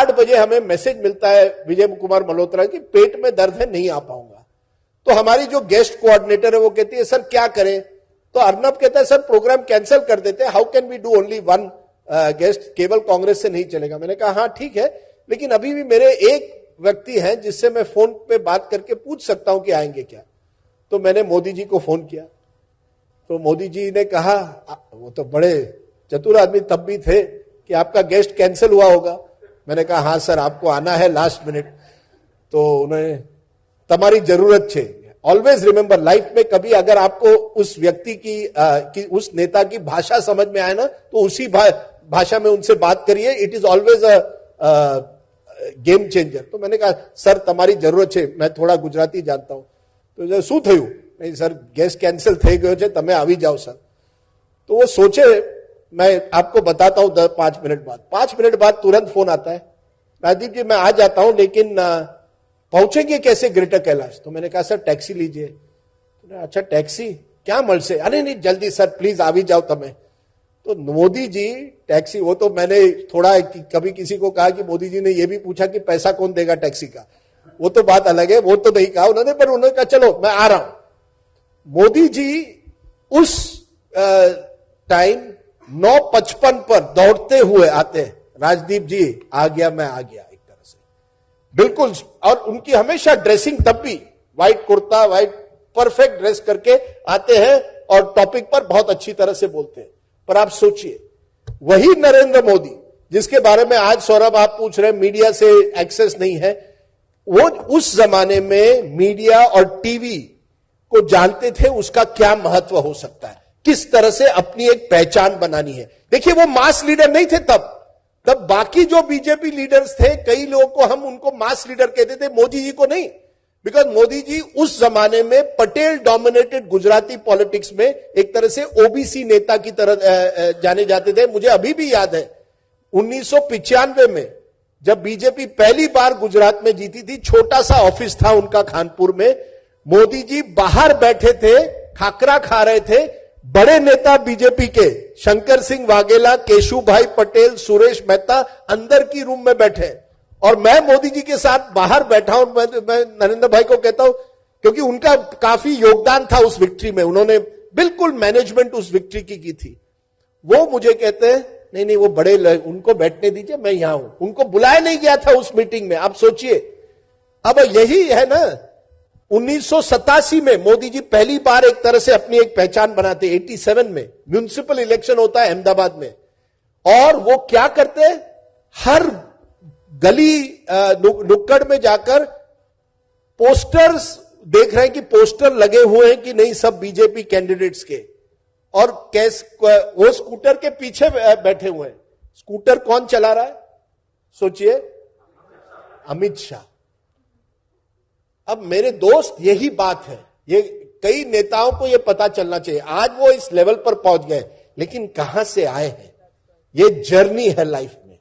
8 बजे हमें मैसेज मिलता है विजय कुमार मल्होत्रा की पेट में दर्द है, नहीं आ पाऊंगा। तो हमारी जो गेस्ट कोऑर्डिनेटर है वो कहती है सर क्या करें? तो अर्नब कहता है सर प्रोग्राम कैंसिल कर देते हैं, how can we do only one guest, केवल कांग्रेस से नहीं चलेगा। मैंने कहा हाँ ठीक है, लेकिन अभी भी मेरे एक व्यक्ति हैं जिससे मैं फोन पे बात करके पूछ सकता हूं कि आएंगे क्या। तो मैंने मोदी जी को फोन किया, तो मोदी जी ने कहा, वो तो बड़े चतुर आदमी तब भी थे, कि आपका गेस्ट कैंसिल हुआ होगा। मैंने कहा हाँ सर आपको आना है लास्ट मिनट। तो उन्होंने तुम्हारी जरूरत छे, ऑलवेज रिमेंबर लाइफ में कभी अगर आपको उस व्यक्ति की उस नेता की भाषा समझ में आए ना, तो उसी भाषा में उनसे बात करिए, it is always a game changer. तो मैंने कहा सर तुम्हारी जरूरत है, मैं थोड़ा गुजराती जानता हूं। तो शू थયું? नहीं सर गेस्ट कैंसिल થઈ ગયો છે, તમે આવી जाओ सर। तो वो सोचे, मैं आपको बताता हूं 5 मिनट बाद। 5 मिनट बाद तुरंत फोन आता है, राजदीप जी मैं आ जाता हूं लेकिन पहुंचेंगे कैसे ग्रेटर कैलाश? तो मैंने कहा सर टैक्सी लीजिए। तो अच्छा टैक्सी क्या मल से? अरे नहीं जल्दी सर प्लीज आ भी जाओ तमें। तो मोदी जी टैक्सी, वो तो मैंने थोड़ा कभी किसी को कहा कि मोदी जी ने ये भी पूछा कि पैसा कौन देगा टैक्सी का, वो तो बात अलग है, वो तो नहीं कहा उन्होंने, पर उन्होंने कहा चलो मैं आ रहा हूं। मोदी जी उस टाइम 9:55 पर दौड़ते हुए आते हैं, राजदीप जी आ गया, मैं आ गया, एक तरह से बिल्कुल। और उनकी हमेशा ड्रेसिंग तब भी white kurta, white perfect dress करके आते हैं और टॉपिक पर बहुत अच्छी तरह से बोलते हैं। पर आप सोचिए वही नरेंद्र मोदी जिसके बारे में आज सौरभ आप पूछ रहे हैं मीडिया से एक्सेस नहीं है, वो उस जमाने में मीडिया और टीवी को जानते थे उसका क्या महत्व हो सकता है, किस तरह से अपनी एक पहचान बनानी है। देखिए वो मास लीडर नहीं थे तब बाकी जो बीजेपी लीडर्स थे, कई लोगों को हम उनको मास लीडर कहते थे, मोदी जी को नहीं। बिकॉज मोदी जी उस जमाने में पटेल डोमिनेटेड गुजराती पॉलिटिक्स में एक तरह से ओबीसी नेता की तरह जाने जाते थे। मुझे अभी भी याद है 1995 में जब बीजेपी पहली बार गुजरात में जीती थी, छोटा सा ऑफिस था उनका खानपुर में, मोदी जी बाहर बैठे थे, खाकरा खा रहे थे, बड़े नेता बीजेपी के शंकर सिंह वाघेला, केशुभाई पटेल, सुरेश मेहता अंदर की रूम में बैठे और मैं मोदी जी के साथ बाहर बैठा हूं। मैं नरेंद्र भाई को कहता हूं क्योंकि उनका काफी योगदान था उस विक्ट्री में, उन्होंने बिल्कुल मैनेजमेंट उस विक्ट्री की थी। वो मुझे कहते हैं नहीं वो बड़े उनको बैठने दीजिए, मैं यहां हूं। उनको बुलाया नहीं गया था उस मीटिंग में। आप सोचिए, अब यही है ना 1987 में मोदी जी पहली बार एक तरह से अपनी एक पहचान बनाते। 87 में म्युनिसिपल इलेक्शन होता है अहमदाबाद में, और वो क्या करते हैं, हर गली नुक्कड़ में जाकर पोस्टर्स देख रहे हैं कि पोस्टर लगे हुए हैं कि नहीं सब बीजेपी कैंडिडेट्स के, और वो स्कूटर के पीछे बैठे हुए हैं। स्कूटर कौन चला रहा है सोचिए, अमित शाह। अब मेरे दोस्त यही बात है, ये कई नेताओं को ये पता चलना चाहिए। आज वो इस लेवल पर पहुंच गए, लेकिन कहां से आए हैं? ये जर्नी है लाइफ में,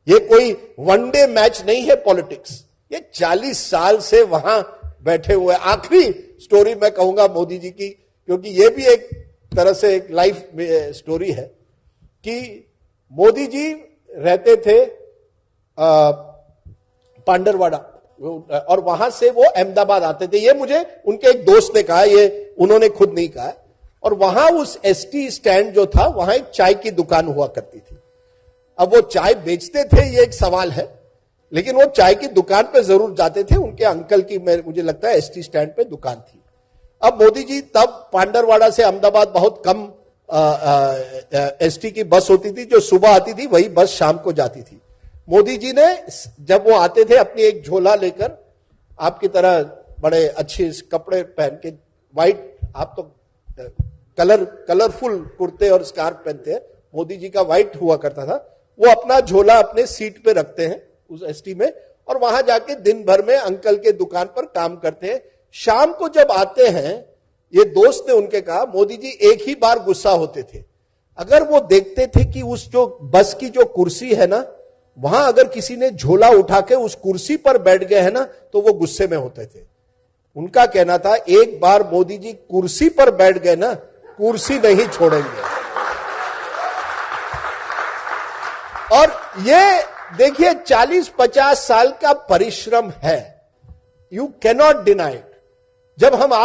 ये कोई वनडे मैच नहीं है पॉलिटिक्स। ये 40 साल से वहां बैठे हुए। आखिरी स्टोरी मैं कहूंगा मोदी जी की, क्योंकि ये भी एक तरह से एक लाइफ स्टोरी है, कि मोदी जी रहते थे पांडरवाड़ा, और वहां से वो अहमदाबाद आते थे। ये मुझे उनके एक दोस्त ने कहा, ये उन्होंने खुद नहीं कहा। और वहां उस एसटी स्टैंड जो था, वहां एक चाय की दुकान हुआ करती थी। अब वो चाय बेचते थे ये एक सवाल है, लेकिन वो चाय की दुकान पे जरूर जाते थे। उनके अंकल की मुझे लगता है एसटी स्टैंड पे दुकान थी। अब मोदी जी तब पांडरवाड़ा से अहमदाबाद बहुत कम एसटी की बस होती थी, जो सुबह आती थी वही बस शाम को जाती थी। मोदी जी ने जब वो आते थे अपनी एक झोला लेकर, आपकी तरह बड़े अच्छे कपड़े पहन के, व्हाइट, आप तो कलरफुल कुर्ते और स्कार्फ पहनते हैं, मोदी जी का व्हाइट हुआ करता था। वो अपना झोला अपने सीट पे रखते हैं उस एसटी में, और वहां जाके दिन भर में अंकल के दुकान पर काम करते हैं। शाम को जब आते हैं, ये दोस्त ने उनके कहा, मोदी जी एक ही बार गुस्सा होते थे, अगर वो देखते थे कि उस जो बस की जो कुर्सी है ना, वहां अगर किसी ने झोला उठा के उस कुर्सी पर बैठ गए है ना, तो वो गुस्से में होते थे। उनका कहना था एक बार मोदी जी कुर्सी पर बैठ गए ना, कुर्सी नहीं छोड़ेंगे। और ये देखिए 40-50 साल का परिश्रम है, यू कैनॉट डिनाई इट। जब हम